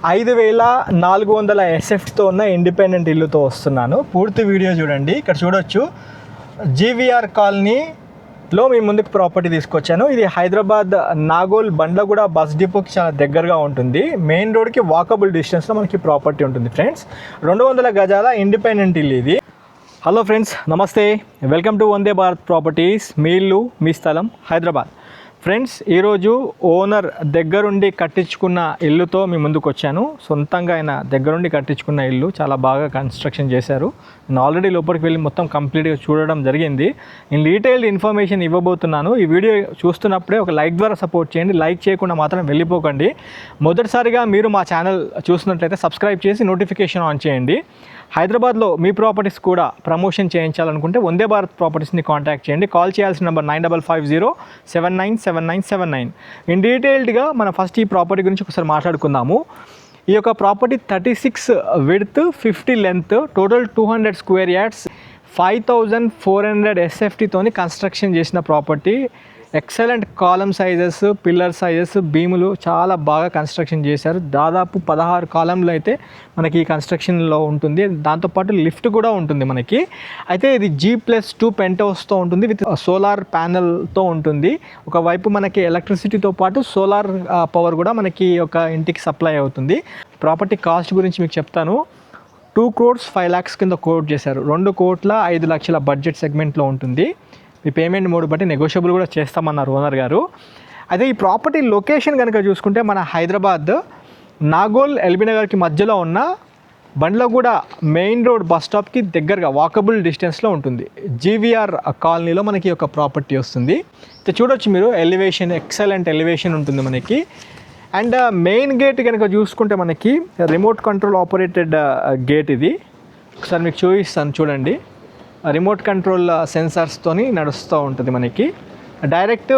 5400 ఎస్ఎఫ్తో ఉన్న ఇండిపెండెంట్ ఇల్లుతో వస్తున్నాను. పూర్తి వీడియో చూడండి. ఇక్కడ చూడొచ్చు జీవీఆర్ కాలనీలో మీ ముందుకు ప్రాపర్టీ తీసుకొచ్చాను. ఇది హైదరాబాద్ నాగోల్ బండ్లగూడ బస్ డిపోకి చాలా దగ్గరగా ఉంటుంది. మెయిన్ రోడ్కి వాకబుల్ డిస్టెన్స్లో మనకి ప్రాపర్టీ ఉంటుంది ఫ్రెండ్స్. 200 గజాల ఇండిపెండెంట్ ఇల్లు ఇది. హలో ఫ్రెండ్స్, నమస్తే, welcome to Vande Bharat properties. మీ ఇల్లు మీ స్థలం హైదరాబాద్. ఫ్రెండ్స్, ఈరోజు ఓనర్ దగ్గరుండి కట్టించుకున్న ఇల్లుతో మీ ముందుకు వచ్చాను. సొంతంగా ఆయన దగ్గరుండి కట్టించుకున్న ఇల్లు, చాలా బాగా కన్స్ట్రక్షన్ చేశారు. నేను ఆల్రెడీ లోపలికి వెళ్ళి మొత్తం కంప్లీట్గా చూడడం జరిగింది. నేను డీటెయిల్డ్ ఇన్ఫర్మేషన్ ఇవ్వబోతున్నాను. ఈ వీడియో చూస్తున్నప్పుడే ఒక లైక్ ద్వారా సపోర్ట్ చేయండి. లైక్ చేయకుండా మాత్రం వెళ్ళిపోకండి. మొదటిసారిగా మీరు మా ఛానల్ చూసినట్లయితే సబ్స్క్రైబ్ చేసి నోటిఫికేషన్ ఆన్ చేయండి. హైదరాబాద్లో మీ ప్రాపర్టీస్ కూడా ప్రమోషన్ చేయించాలనుకుంటే వందే భారత్ ప్రాపర్టీస్ని కాంటాక్ట్ చేయండి. కాల్ చేయాల్సిన నెంబర్ 9550797979. ఇన్ డీటెయిల్డ్గా మనం ఫస్ట్ ఈ ప్రాపర్టీ గురించి ఒకసారి మాట్లాడుకుందాము. ఈ యొక్క property 36 width, 50 length, total 200 square yards, 5400 ఎస్ఎఫ్టీతోని కన్స్ట్రక్షన్ చేసిన property. Excellent column sizes, pillar sizes, బీములు చాలా బాగా కన్స్ట్రక్షన్ చేశారు. దాదాపు 16 కాలంలో అయితే మనకి ఈ కన్స్ట్రక్షన్లో ఉంటుంది. దాంతోపాటు లిఫ్ట్ కూడా ఉంటుంది మనకి. అయితే ఇది G+2 పెంట్ హౌస్తో ఉంటుంది, విత్ సోలార్ ప్యానెల్తో ఉంటుంది. ఒకవైపు మనకి ఎలక్ట్రిసిటీతో పాటు సోలార్ పవర్ కూడా మనకి ఒక ఇంటికి సప్లై అవుతుంది. ప్రాపర్టీ కాస్ట్ గురించి మీకు చెప్తాను. 2 crores 5 lakhs కింద కోట్ చేశారు. 2,05,00,000 బడ్జెట్ సెగ్మెంట్లో ఉంటుంది. మీ పేమెంట్ మోడ్ బట్టి నెగోషియబుల్ కూడా చేస్తామన్నారు ఓనర్ గారు. అయితే ఈ ప్రాపర్టీ లొకేషన్ కనుక చూసుకుంటే మన హైదరాబాద్ నాగోల్ ఎల్బీ నగర్కి మధ్యలో ఉన్న బండ్లగూడ మెయిన్ రోడ్ బస్ స్టాప్కి దగ్గరగా వాకబుల్ డిస్టెన్స్లో ఉంటుంది. జీవీఆర్ కాలనీలో మనకి ఒక ప్రాపర్టీ వస్తుంది. అయితే చూడొచ్చు మీరు, ఎలివేషన్, ఎక్సలెంట్ ఎలివేషన్ ఉంటుంది మనకి. అండ్ మెయిన్ గేట్ కనుక చూసుకుంటే మనకి రిమోట్ కంట్రోల్ ఆపరేటెడ్ గేట్ ఇది. ఒకసారి మీకు చూపిస్తాను చూడండి. రిమోట్ కంట్రోల్ సెన్సార్స్తోని నడుస్తూ ఉంటుంది మనకి. డైరెక్ట్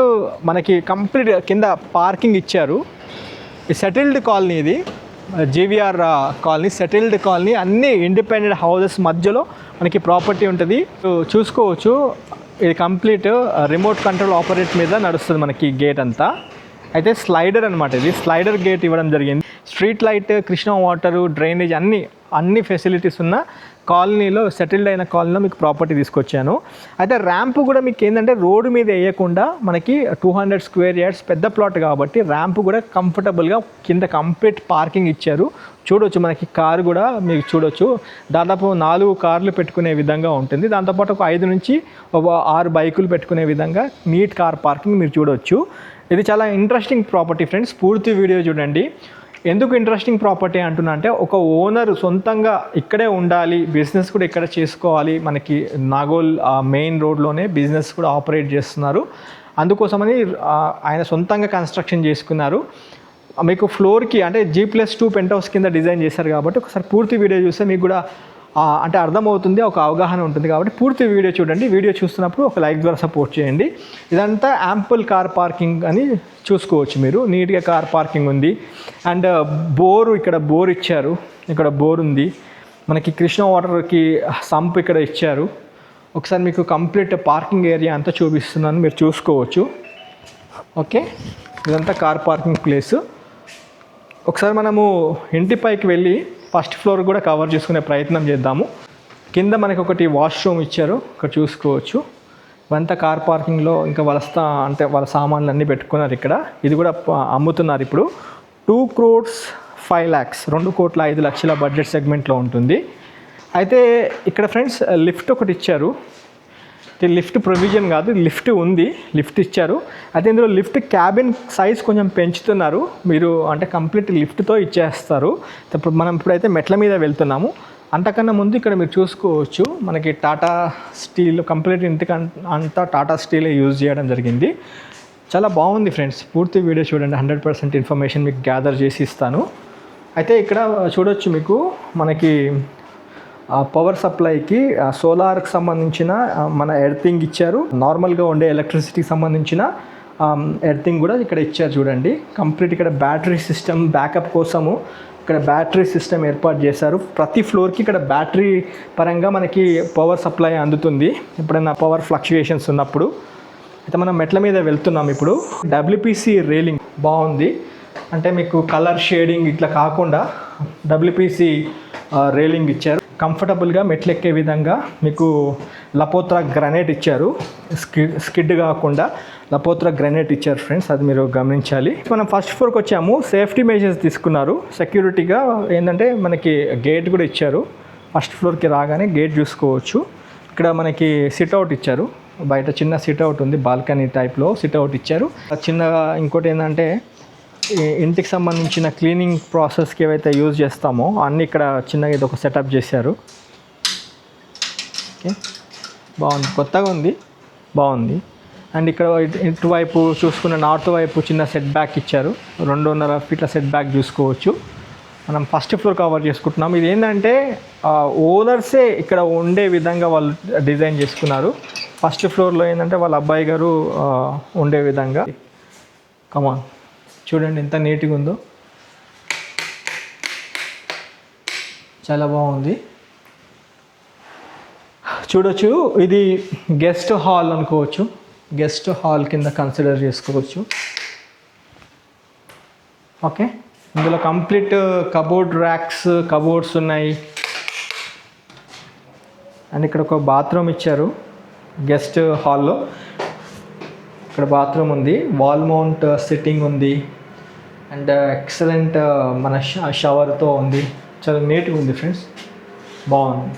మనకి కంప్లీట్ కింద పార్కింగ్ ఇచ్చారు. ఈ సెటిల్డ్ కాలనీ, ఇది జీవీఆర్ కాలనీ, సెటిల్డ్ కాలనీ. అన్ని ఇండిపెండెంట్ హౌసెస్ మధ్యలో మనకి ప్రాపర్టీ ఉంటుంది. చూసుకోవచ్చు, ఇది కంప్లీట్ రిమోట్ కంట్రోల్ ఆపరేట్ మీద నడుస్తుంది మనకి గేట్ అంతా. అయితే స్లైడర్ అనమాట, ఇది స్లైడర్ గేట్ ఇవ్వడం జరిగింది. Street light, Krishna water, drainage అన్ని ఫెసిలిటీస్ ఉన్న కాలనీలో, సెటిల్డ్ అయిన కాలనీలో మీకు ప్రాపర్టీ తీసుకొచ్చాను. అయితే ర్యాంప్ కూడా మీకు ఏంటంటే రోడ్డు మీద వేయకుండా మనకి 200 స్క్వేర్ యార్డ్స్ పెద్ద ప్లాట్ కాబట్టి ర్యాంప్ కూడా కంఫర్టబుల్గా కింద కంప్లీట్ పార్కింగ్ ఇచ్చారు. చూడొచ్చు, మనకి కారు కూడా మీకు చూడొచ్చు, దాదాపు 4 కార్లు పెట్టుకునే విధంగా ఉంటుంది. దాంతోపాటు ఒక 5 నుంచి 6 బైకులు పెట్టుకునే విధంగా నీట్ కార్ పార్కింగ్ మీరు చూడొచ్చు. ఇది చాలా ఇంట్రెస్టింగ్ ప్రాపర్టీ ఫ్రెండ్స్. పూర్తి వీడియో చూడండి. ఎందుకు ఇంట్రెస్టింగ్ ప్రాపర్టీ అంటున్నా అంటే, ఒక ఓనర్ సొంతంగా ఇక్కడే ఉండాలి, బిజినెస్ కూడా ఇక్కడ చేసుకోవాలి. మనకి నాగోల్ మెయిన్ రోడ్లోనే బిజినెస్ కూడా ఆపరేట్ చేస్తున్నారు. అందుకోసమని ఆయన సొంతంగా కన్స్ట్రక్షన్ చేసుకున్నారు. మీకు ఫ్లోర్కి అంటే G+2 పెంట్ హౌస్ కింద డిజైన్ చేశారు కాబట్టి ఒకసారి పూర్తి వీడియో చూస్తే మీకు కూడా అంటే అర్థమవుతుంది, ఒక అవగాహన ఉంటుంది. కాబట్టి పూర్తి వీడియో చూడండి. వీడియో చూస్తున్నప్పుడు ఒక లైక్ ద్వారా సపోర్ట్ చేయండి. ఇదంతా యాంపుల్ కార్ పార్కింగ్ అని చూసుకోవచ్చు మీరు. నీట్గా కార్ పార్కింగ్ ఉంది. అండ్ ఇక్కడ బోర్ ఇచ్చారు. ఇక్కడ బోర్ ఉంది మనకి. కృష్ణా వాటర్కి సంప్ ఇక్కడ ఇచ్చారు. ఒకసారి మీకు కంప్లీట్ పార్కింగ్ ఏరియా అంతా చూపిస్తున్నాను, మీరు చూసుకోవచ్చు. ఓకే, ఇదంతా కార్ పార్కింగ్ ప్లేస్. ఒకసారి మనము ఇంటిపైకి వెళ్ళి ఫస్ట్ ఫ్లోర్ కూడా కవర్ చేసుకునే ప్రయత్నం చేద్దాము. కింద మనకి ఒకటి వాష్రూమ్ ఇచ్చారు, ఇక్కడ చూసుకోవచ్చు. ఇవంతా కార్ పార్కింగ్లో ఇంకా వాళ్ళ సామాన్లు అన్నీ పెట్టుకున్నారు ఇక్కడ. ఇది కూడా అమ్ముతున్నారు ఇప్పుడు. 2 crores 5 lakhs, 2,05,00,000 బడ్జెట్ సెగ్మెంట్లో ఉంటుంది. అయితే ఇక్కడ ఫ్రెండ్స్ లిఫ్ట్ ఒకటి ఇచ్చారు. లిఫ్ట్ ప్రొవిజన్ కాదు, లిఫ్ట్ ఉంది, లిఫ్ట్ ఇచ్చారు. అయితే ఇందులో లిఫ్ట్ క్యాబిన్ సైజ్ కొంచెం పెంచుతున్నారు మీరు, అంటే కంప్లీట్ లిఫ్ట్తో ఇచ్చేస్తారు. మనం ఇప్పుడైతే మెట్ల మీద వెళ్తున్నాము. అంతకన్నా ముందు ఇక్కడ మీరు చూసుకోవచ్చు, మనకి టాటా స్టీల్ కంప్లీట్ ఇంటికి అంతా టాటా స్టీలే యూజ్ చేయడం జరిగింది. చాలా బాగుంది ఫ్రెండ్స్. పూర్తి వీడియో చూడండి, 100% ఇన్ఫర్మేషన్ మీకు గ్యాదర్ చేసి ఇస్తాను. అయితే ఇక్కడ చూడొచ్చు, మీకు మనకి పవర్ సప్లైకి సోలార్కి సంబంధించిన మన ఎర్తింగ్ ఇచ్చారు. నార్మల్గా ఉండే ఎలక్ట్రిసిటీకి సంబంధించిన ఎర్తింగ్ కూడా ఇక్కడ ఇచ్చారు చూడండి. కంప్లీట్ ఇక్కడ బ్యాటరీ సిస్టమ్ బ్యాకప్ కోసము ఇక్కడ బ్యాటరీ సిస్టమ్ ఏర్పాటు చేశారు. ప్రతి ఫ్లోర్కి ఇక్కడ బ్యాటరీ పరంగా మనకి పవర్ సప్లై అందుతుంది ఎప్పుడైనా పవర్ ఫ్లక్చుయేషన్స్ ఉన్నప్పుడు. అయితే మనం మెట్ల మీద వెళ్తున్నాం ఇప్పుడు. WPC రైలింగ్ బాగుంది. అంటే మీకు కలర్ షేడింగ్ ఇట్లా కాకుండా డబ్ల్యూపీసీ రైలింగ్ ఇచ్చారు. కంఫర్టబుల్గా మెట్లు ఎక్కే విధంగా మీకు లపోత్రా గ్రానైట్ ఇచ్చారు. స్కిడ్ కాకుండా లపోత్రా గ్రానైట్ ఇచ్చారు ఫ్రెండ్స్, అది మీరు గమనించాలి. మనం ఫస్ట్ ఫ్లోర్కి వచ్చాము. సేఫ్టీ మెజర్స్ తీసుకున్నారు. సెక్యూరిటీగా ఏంటంటే మనకి గేట్ కూడా ఇచ్చారు. ఫస్ట్ ఫ్లోర్కి రాగానే గేట్ చూసుకోవచ్చు. ఇక్కడ మనకి సిట్అవుట్ ఇచ్చారు. బయట చిన్న సిట్అవుట్ ఉంది, బాల్కనీ టైప్లో సిట్అవుట్ ఇచ్చారు. చిన్నగా ఇంకోటి ఏంటంటే ఇంటికి సంబంధించిన క్లీనింగ్ ప్రాసెస్కి ఏవైతే యూజ్ చేస్తామో అన్నీ ఇక్కడ చిన్నగా ఇది ఒక సెటప్ చేశారు. ఓకే, బాగుంది, కొత్తగా ఉంది, బాగుంది. అండ్ ఇక్కడ ఇటువైపు చూసుకున్న నార్త్ వైపు చిన్న సెట్ బ్యాక్ ఇచ్చారు. 2.5 ఫీట్ల సెట్ బ్యాక్ చూసుకోవచ్చు. మనం ఫస్ట్ ఫ్లోర్ కవర్ చేసుకుంటున్నాం. ఇది ఏంటంటే ఓనర్సే ఇక్కడ ఉండే విధంగా వాళ్ళు డిజైన్ చేసుకున్నారు. ఫస్ట్ ఫ్లోర్లో ఏంటంటే వాళ్ళ అబ్బాయి గారు ఉండే విధంగా. కమాన్, చూడండి ఎంత నీట్గా ఉందో, చాలా బాగుంది. చూడొచ్చు, ఇది గెస్ట్ హాల్ అనుకోవచ్చు. గెస్ట్ హాల్ కింద కన్సిడర్ చేసుకోవచ్చు. ఓకే, ఇందులో కంప్లీట్ కబోర్డ్ ర్యాక్స్, కబోర్డ్స్ ఉన్నాయి. అండ్ ఇక్కడ ఒక బాత్రూమ్ ఇచ్చారు గెస్ట్ హాల్లో. ఇక్కడ బాత్రూమ్ ఉంది, వాల్ మౌంట్ సిట్టింగ్ ఉంది. అండ్ ఎక్సలెంట్ మన షవర్తో ఉంది. చాలా నీట్గా ఉంది ఫ్రెండ్స్, బాగుంది.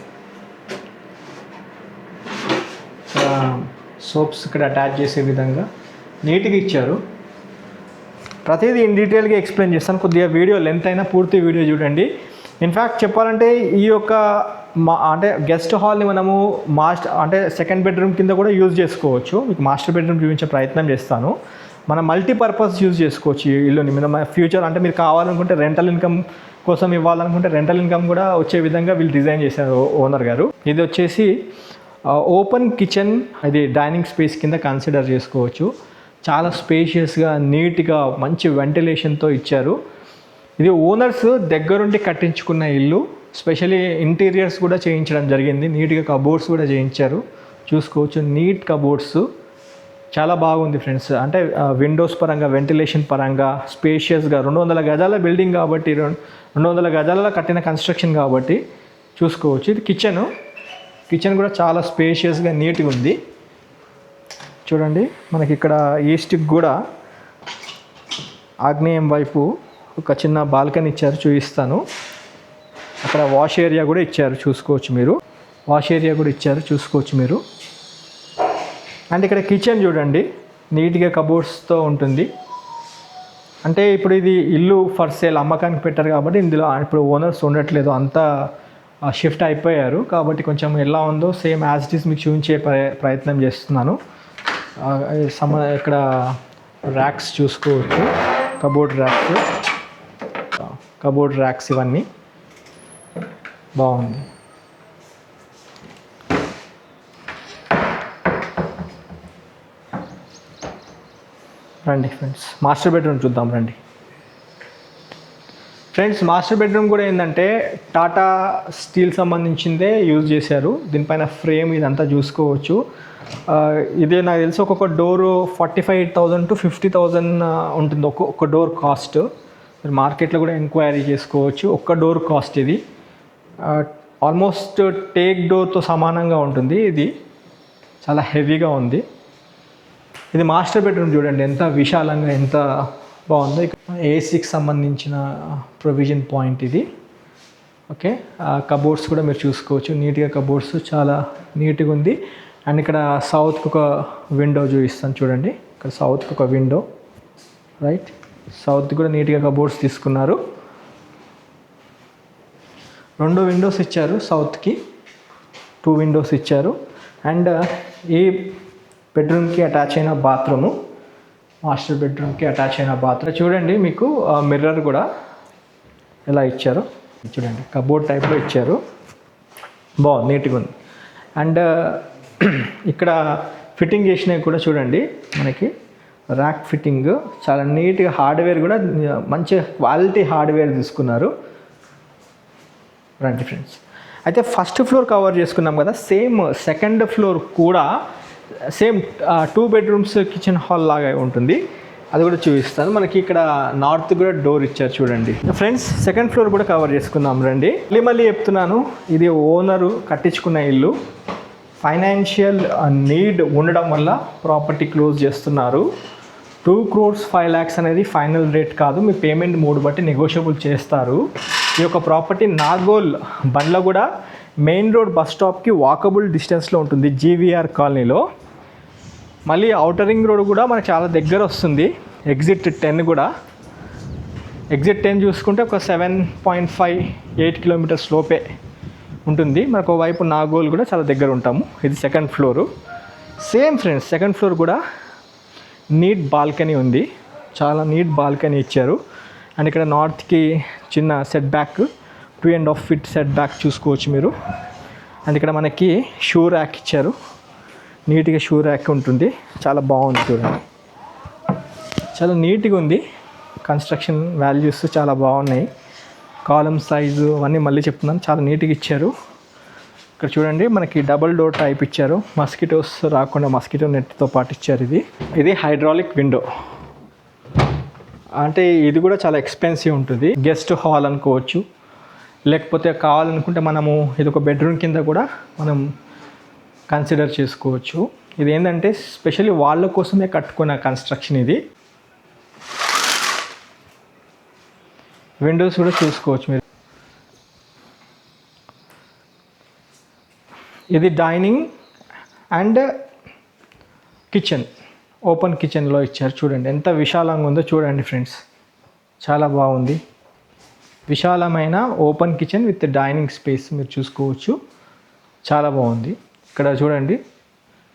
సోప్స్ ఇక్కడ అటాచ్ చేసే విధంగా నీట్గా ఇచ్చారు. ప్రతిదీ ఇన్ డీటెయిల్గా ఎక్స్ప్లెయిన్ చేస్తాను. కొద్దిగా వీడియో లెంత్ అయినా పూర్తి వీడియో చూడండి. ఇన్ఫ్యాక్ట్ చెప్పాలంటే ఈ యొక్క అంటే గెస్ట్ హాల్ని మనము అంటే సెకండ్ బెడ్రూమ్ కింద కూడా యూజ్ చేసుకోవచ్చు. మీకు మాస్టర్ బెడ్రూమ్ చూపించే ప్రయత్నం చేస్తాను. మనం మల్టీపర్పస్ యూజ్ చేసుకోవచ్చు ఈ ఇల్లుని. మన ఫ్యూచర్ అంటే మీరు కావాలనుకుంటే రెంటల్ ఇన్కమ్ కోసం ఇవ్వాలనుకుంటే రెంటల్ ఇన్కమ్ కూడా వచ్చే విధంగా వీళ్ళు డిజైన్ చేశారు ఓనర్ గారు. ఇది వచ్చేసి ఓపెన్ కిచెన్, ఇది డైనింగ్ స్పేస్ కింద కన్సిడర్ చేసుకోవచ్చు. చాలా స్పేషియస్గా, నీట్గా, మంచి వెంటిలేషన్తో ఇచ్చారు. ఇది ఓనర్స్ దగ్గరుండి కట్టించుకున్న ఇల్లు. స్పెషల్లీ ఇంటీరియర్స్ కూడా చేయించడం జరిగింది. నీట్గా కబోర్డ్స్ కూడా చేయించారు, చూసుకోవచ్చు. నీట్ కబోర్డ్స్, చాలా బాగుంది ఫ్రెండ్స్. అంటే విండోస్ పరంగా, వెంటిలేషన్ పరంగా స్పేషియస్గా 200 గజాల బిల్డింగ్ కాబట్టి, 200 గజాలలో కట్టిన కన్స్ట్రక్షన్ కాబట్టి చూసుకోవచ్చు. ఇది కిచెన్ కూడా చాలా స్పేషియస్గా నీట్గా ఉంది. చూడండి, మనకి ఇక్కడ ఈస్ట్కి కూడా ఆగ్నేయం వైపు ఒక చిన్న బాల్కనీ ఇచ్చారు, చూపిస్తాను. అక్కడ వాష్ ఏరియా కూడా ఇచ్చారు, చూసుకోవచ్చు మీరు. అండ్ ఇక్కడ కిచెన్ చూడండి, నీట్గా కబోర్డ్స్తో ఉంటుంది. అంటే ఇప్పుడు ఇది ఇల్లు ఫర్ సేల్, అమ్మకానికి పెట్టారు కాబట్టి ఇందులో ఇప్పుడు ఓనర్స్ ఉండట్లేదు, అంతా షిఫ్ట్ అయిపోయారు. కాబట్టి కొంచెం ఎలా ఉందో సేమ్ యాజ్ ఇట్ ఈస్ మీకు చూపించే ప్రయత్నం చేస్తున్నాను. ఇక్కడ ర్యాక్స్ చూసుకోవచ్చు, కబోర్డ్ ర్యాక్స్ ఇవన్నీ బాగుంది. రండి ఫ్రెండ్స్, మాస్టర్ బెడ్రూమ్ చూద్దాం రండి. ఫ్రెండ్స్, మాస్టర్ బెడ్రూమ్ కూడా ఏంటంటే టాటా స్టీల్ సంబంధించిందే యూజ్ చేశారు. దీనిపైన ఫ్రేమ్ ఇదంతా చూసుకోవచ్చు. ఇదే నాకు తెలిసి ఒక్కొక్క డోరు 45,000 to 50,000 ఉంటుంది ఒక్కొక్క డోర్ కాస్ట్. మీరు మార్కెట్లో కూడా ఎంక్వైరీ చేసుకోవచ్చు. ఒక్క డోర్ కాస్ట్ ఇది ఆల్మోస్ట్ టేక్ డోర్తో సమానంగా ఉంటుంది. ఇది చాలా హెవీగా ఉంది. ఇది మాస్టర్ బెడ్రూమ్ చూడండి, ఎంత విశాలంగా, ఎంత బాగుందో. ఏసీకి సంబంధించిన ప్రొవిజన్ పాయింట్ ఇది. ఓకే, కబోర్డ్స్ కూడా మీరు చూసుకోవచ్చు, నీట్గా కబోర్డ్స్ చాలా నీట్గా ఉంది. అండ్ ఇక్కడ సౌత్కి ఒక విండో చూపిస్తాను చూడండి. ఇక్కడ సౌత్కి ఒక విండో, రైట్. సౌత్ కూడా నీట్గా కబోర్డ్స్ తీసుకున్నారు. 2 విండోస్ ఇచ్చారు, సౌత్కి 2 విండోస్ ఇచ్చారు. అండ్ ఈ బెడ్రూమ్కి అటాచ్ అయిన బాత్రూము, మాస్టర్ బెడ్రూమ్కి అటాచ్ అయిన బాత్రూమ్ చూడండి. మీకు మిర్రర్ కూడా ఎలా ఇచ్చారు చూడండి, కబోర్డ్ టైప్లో ఇచ్చారు, బాగుంది, నీట్గా ఉంది. అండ్ ఇక్కడ ఫిట్టింగ్ చేసినవి కూడా చూడండి, మనకి ర్యాక్ ఫిట్టింగ్ చాలా నీట్గా, హార్డ్వేర్ కూడా మంచి క్వాలిటీ హార్డ్వేర్ తీసుకున్నారు. రండి ఫ్రెండ్స్, అయితే ఫస్ట్ ఫ్లోర్ కవర్ చేసుకున్నాం కదా, సేమ్ సెకండ్ ఫ్లోర్ కూడా సేమ్ 2 బెడ్రూమ్స్ కిచెన్ హాల్ లాగా ఉంటుంది. అది కూడా చూపిస్తాను. మనకి ఇక్కడ నార్త్ కూడా డోర్ ఇచ్చారు చూడండి. ఫ్రెండ్స్ సెకండ్ ఫ్లోర్ కూడా కవర్ చేసుకుందాం రండి. మళ్ళీ చెప్తున్నాను, ఇది ఓనరు కట్టించుకున్న ఇల్లు. ఫైనాన్షియల్ నీడ్ ఉండడం వల్ల ప్రాపర్టీ క్లోజ్ చేస్తున్నారు. 2,05,00,000 అనేది ఫైనల్ రేట్ కాదు, మీ పేమెంట్ మూడు బట్టి నెగోషియబుల్ చేస్తారు. ఈ యొక్క property Nagole Bandlaguda main road bus స్టాప్కి వాకబుల్ డిస్టెన్స్లో ఉంటుంది, జీవీఆర్ కాలనీలో. మళ్ళీ ఔటర్ రింగ్ రోడ్ కూడా మనకు చాలా దగ్గర వస్తుంది. ఎగ్జిట్ 10 కూడా, ఎగ్జిట్ 10 చూసుకుంటే ఒక 7.58 కిలోమీటర్స్ లోపే ఉంటుంది. మనకు వైపు నాగోల్ కూడా చాలా దగ్గర ఉంటాము. ఇది second floor. Same friends, second floor కూడా నీట్ బాల్కనీ ఉంది, చాలా నీట్ బాల్కనీ ఇచ్చారు. అండ్ ఇక్కడ నార్త్కి చిన్న set back 2.5 feet set back చూసుకోవచ్చు మీరు. అండ్ ఇక్కడ మనకి షూ ర్యాక్ ఇచ్చారు, నీట్గా షూ ర్యాక్ ఉంటుంది, చాలా బాగుంది చూడండి. చాలా నీట్గా ఉంది, కన్స్ట్రక్షన్ వాల్యూస్ చాలా బాగున్నాయి. కాలమ్ సైజు అవన్నీ మళ్ళీ చెప్తున్నాను, చాలా నీట్గా ఇచ్చారు. ఇక్కడ చూడండి మనకి డబుల్ డోర్ టైప్ ఇచ్చారు, మస్కిటోస్ రాకుండా మస్కిటో నెట్తో పాటు ఇచ్చారు. ఇది హైడ్రాలిక్ విండో, అంటే ఇది కూడా చాలా ఎక్స్పెన్సివ్ ఉంటుంది. గెస్ట్ హాల్ అనుకోవచ్చు, లేకపోతే కావాలనుకుంటే మనము ఇది ఒక బెడ్రూమ్ కింద కూడా మనం కన్సిడర్ చేసుకోవచ్చు. ఇది ఏంటంటే స్పెషల్లీ వాళ్ళ కోసమే కట్టుకున్న కన్స్ట్రక్షన్. ఇది విండోస్ కూడా చూసుకోవచ్చు మీరు. ఇది డైనింగ్ అండ్ కిచెన్, ఓపెన్ కిచెన్లో ఇచ్చారు. చూడండి ఎంత విశాలంగా ఉందో చూడండి ఫ్రెండ్స్, చాలా బాగుంది. విశాలమైన open kitchen with dining space మీరు చూసుకోవచ్చు, చాలా బాగుంది. ఇక్కడ చూడండి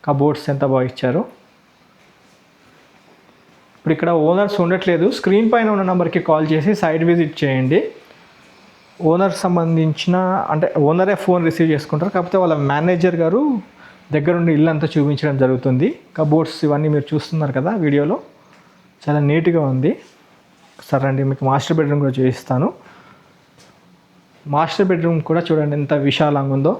కబోర్డ్స్ ఎంత బాగా ఇచ్చారో. ఇప్పుడు ఇక్కడ ఓనర్స్ ఉండట్లేదు, స్క్రీన్ పైన ఉన్న నెంబర్కి కాల్ చేసి సైట్ విజిట్ చేయండి. ఓనర్ సంబంధించిన అంటే ఓనరే ఫోన్ రిసీవ్ చేసుకుంటారు, కాకపోతే వాళ్ళ మేనేజర్ గారు దగ్గరుండి ఇల్లు అంతా చూపించడం జరుగుతుంది. కబోర్డ్స్ ఇవన్నీ మీరు చూస్తున్నారు కదా వీడియోలో, చాలా నీట్గా ఉంది. సరే అండి, మీకు మాస్టర్ బెడ్రూమ్ కూడా చూపిస్తాను. మాస్టర్ బెడ్రూమ్ కూడా చూడండి ఎంత విశాలంగా ఉందో.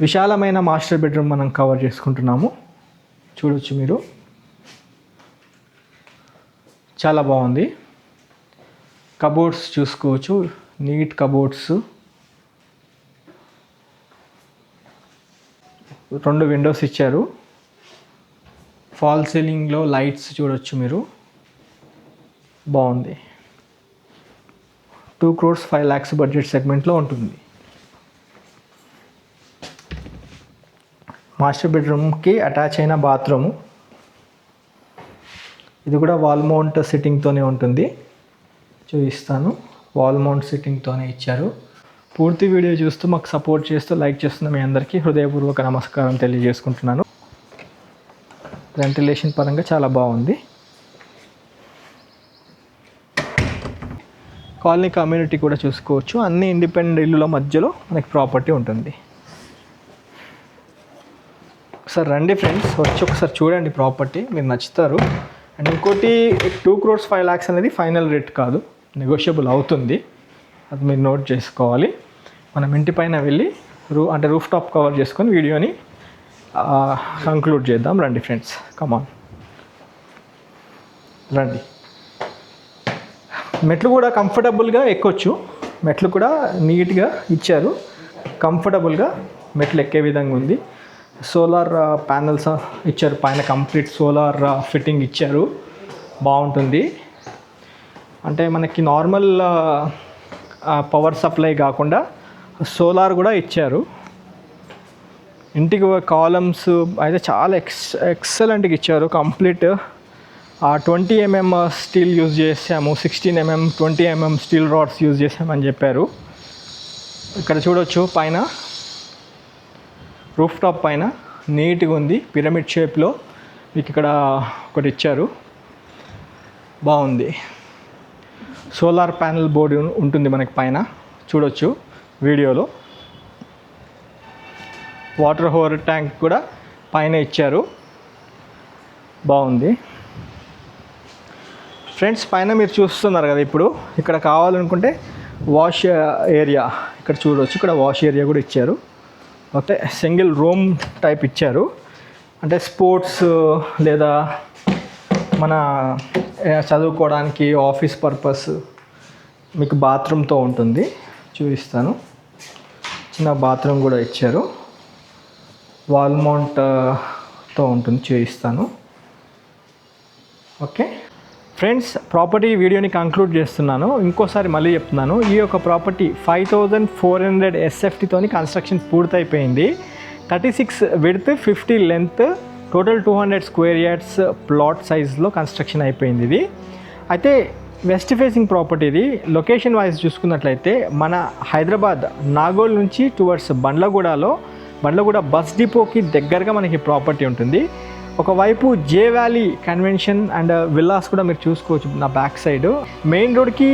విశాలమైన మాస్టర్ బెడ్రూమ్ మనం కవర్ చేసుకుంటున్నాము, చూడొచ్చు మీరు, చాలా బాగుంది. కబోర్డ్స్ చూసుకోవచ్చు, నీట్ కబోర్డ్స్, 2 విండోస్ ఇచ్చారు. ఫాల్ సీలింగ్లో లైట్స్ చూడొచ్చు మీరు, బాగుంది. 2,05,00,000 బడ్జెట్ సెగ్మెంట్లో ఉంటుంది. మాస్టర్ బెడ్రూమ్కి అటాచ్ అయిన బాత్రూము, ఇది కూడా వాల్ మౌంట్ సిట్టింగ్తోనే ఉంటుంది, చూపిస్తాను. వాల్ మౌంట్ సిట్టింగ్తోనే ఇచ్చారు. పూర్తి వీడియో చూస్తూ మాకు సపోర్ట్ చేస్తూ లైక్ చేస్తున్న మీ అందరికీ హృదయపూర్వక నమస్కారం తెలియజేసుకుంటున్నాను. వెంటిలేషన్ పరంగా చాలా బాగుంది. కాలనీ కమ్యూనిటీ కూడా చూసుకోవచ్చు. అన్ని ఇండిపెండెంట్ ఇల్లుల మధ్యలో మనకి ప్రాపర్టీ ఉంటుంది. ఒకసారి రండి ఫ్రెండ్స్, వచ్చి ఒకసారి చూడండి ప్రాపర్టీ, మీరు నచ్చుతారు. అండ్ ఇంకోటి 2,05,00,000 అనేది ఫైనల్ రేట్ కాదు, నెగోషియబుల్ అవుతుంది, అది మీరు నోట్ చేసుకోవాలి. మనం ఇంటి పైన వెళ్ళి రూఫ్ టాప్ కవర్ చేసుకొని వీడియోని కంక్లూడ్ చేద్దాం. రండి ఫ్రెండ్స్, కమాన్ రండి. మెట్లు కూడా కంఫర్టబుల్గా ఎక్కొచ్చు, మెట్లు కూడా నీట్గా ఇచ్చారు, కంఫర్టబుల్గా మెట్లు ఎక్కే విధంగా ఉంది. సోలార్ ప్యానల్స్ ఇచ్చారు పైన, కంప్లీట్ సోలార్ ఫిట్టింగ్ ఇచ్చారు, బాగుంటుంది. అంటే మనకి నార్మల్ పవర్ సప్లై కాకుండా సోలార్ కూడా ఇచ్చారు. ఇంటికి కాలమ్స్ అయితే చాలా ఎక్సలెంట్గా ఇచ్చారు. కంప్లీట్ 20 mm స్టీల్ యూజ్ చేసాము, 16 mm 20 mm steel rods use చేసామని చెప్పారు. ఇక్కడ చూడవచ్చు పైన రూఫ్ టాప్ పైన నీట్గా ఉంది, పిరమిడ్ షేప్లో మీకు ఇక్కడ ఒకటి ఇచ్చారు, బాగుంది. సోలార్ ప్యానెల్ బోర్డు ఉంటుంది మనకి పైన, చూడొచ్చు వీడియోలో. వాటర్ హోర్ ట్యాంక్ కూడా పైన ఇచ్చారు, బాగుంది. ఫ్రెండ్స్ పైన మీరు చూస్తున్నారు కదా, ఇప్పుడు ఇక్కడ కావాలనుకుంటే వాష్ ఏరియా ఇక్కడ చూడవచ్చు, ఇక్కడ వాష్ ఏరియా కూడా ఇచ్చారు. ఓకే, సింగిల్ రూమ్ టైప్ ఇచ్చారు, అంటే స్పోర్ట్స్ లేదా మన చదువుకోవడానికి ఆఫీస్ పర్పస్ మీకు బాత్రూమ్తో ఉంటుంది, చూపిస్తాను. చిన్న బాత్రూమ్ కూడా ఇచ్చారు, వాల్ మౌంట్తో ఉంటుంది, చూపిస్తాను. ఓకే ఫ్రెండ్స్, ప్రాపర్టీ వీడియోని కంక్లూడ్ చేస్తున్నాను. ఇంకోసారి మళ్ళీ చెప్తున్నాను, ఈ యొక్క ప్రాపర్టీ 5400 SFTతోని కన్స్ట్రక్షన్ పూర్తయిపోయింది. 36 width, 50 length, total 200 square yards plot సైజ్లో కన్స్ట్రక్షన్ అయిపోయింది. ఇది అయితే వెస్ట్ ఫేసింగ్ ప్రాపర్టీ. ఇది లొకేషన్ వైజ్ చూసుకున్నట్లయితే మన హైదరాబాద్ నాగోల్ నుంచి టువర్డ్స్ బండ్లగూడ బస్ డిపోకి దగ్గరగా మనకి ప్రాపర్టీ ఉంటుంది. ఒకవైపు జే వ్యాలీ కన్వెన్షన్ అండ్ విల్లాస్ కూడా మీరు చూసుకోవచ్చు. నా బ్యాక్ సైడ్ మెయిన్ రోడ్కి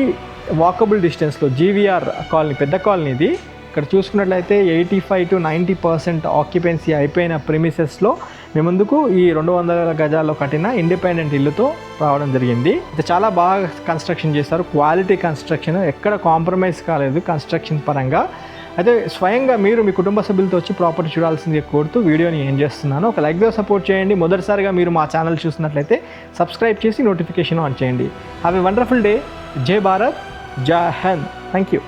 వాకబుల్ డిస్టెన్స్లో జీవీఆర్ కాలనీ, పెద్ద కాలనీ ఇది. ఇక్కడ చూసుకున్నట్లయితే 85 to 90% ఆక్యుపెన్సీ అయిపోయిన ప్రిమిసెస్లో మీ ముందుకు ఈ 200 గజాల్లో కట్టిన ఇండిపెండెంట్ ఇల్లుతో రావడం జరిగింది. ఇది చాలా బాగా కన్స్ట్రక్షన్ చేస్తారు, క్వాలిటీ కన్స్ట్రక్షన్, ఎక్కడ కాంప్రమైజ్ కాలేదు కన్స్ట్రక్షన్ పరంగా. అయితే స్వయంగా మీరు మీ కుటుంబ సభ్యులతో వచ్చి ప్రాపర్టీ చూడాల్సింది కోరుతూ వీడియోని ఏం చేస్తున్నాను. ఒక లైక్తో సపోర్ట్ చేయండి. మొదటిసారిగా మీరు మా ఛానల్ చూసినట్లయితే సబ్స్క్రైబ్ చేసి నోటిఫికేషన్ ఆన్ చేయండి. Have a wonderful day. జై భారత్, జై హింద్. Thank you.